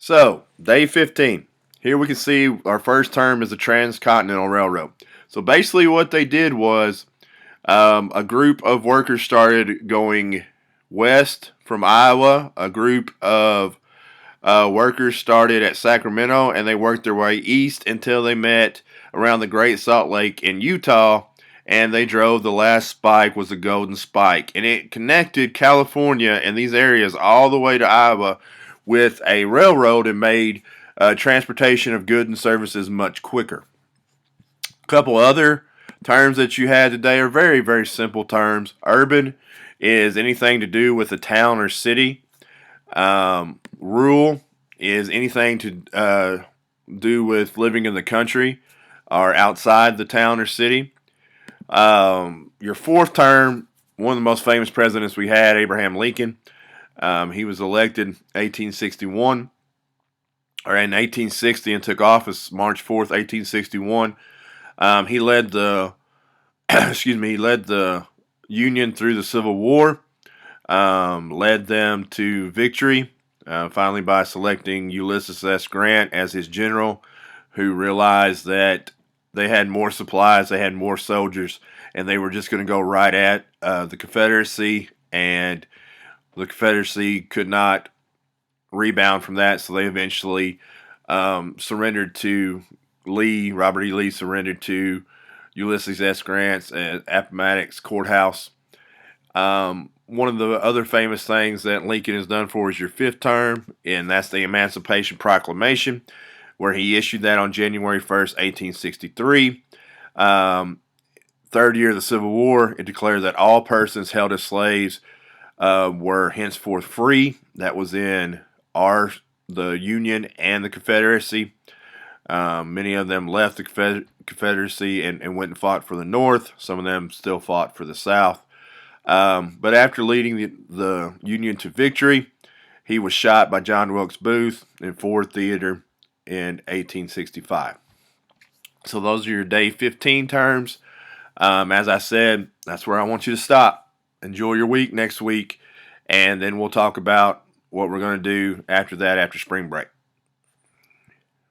So, day 15. Here we can see our first term is the Transcontinental Railroad. So, basically, what they did was a group of workers started going west from Iowa. A group of workers started at Sacramento and they worked their way east until they met around the Great Salt Lake in Utah. And they drove the last spike was the Golden Spike. And it connected California and these areas all the way to Iowa with a railroad and made transportation of goods and services much quicker. A couple other terms that you had today are very, very simple terms. Urban is anything to do with a town or city. Rural is anything to do with living in the country or outside the town or city. Your fourth term, one of the most famous presidents we had, Abraham Lincoln. He was elected in 1861 or in 1860 and took office March 4th, 1861. He led the he led the Union through the Civil War, led them to victory, finally by selecting Ulysses S. Grant as his general, who realized that they had more supplies, they had more soldiers, and they were just going to go right at the Confederacy, and the Confederacy could not rebound from that, so they eventually surrendered to Lee. Robert E. Lee surrendered to Ulysses S. Grant's at Appomattox Courthouse. One of the other famous things that Lincoln has done for is your fifth term, and that's the Emancipation Proclamation, where he issued that on January 1st, 1863. Third year of the Civil War, it declared that all persons held as slaves were henceforth free. That was in the Union and the Confederacy. Many of them left the Confederacy and went and fought for the North. Some of them still fought for the South. But after leading the Union to victory, he was shot by John Wilkes Booth in Ford Theater in 1865. So those are your day 15 terms. As I said, that's where I want you to stop. Enjoy your week next week, and then we'll talk about what we're going to do after that, after spring break.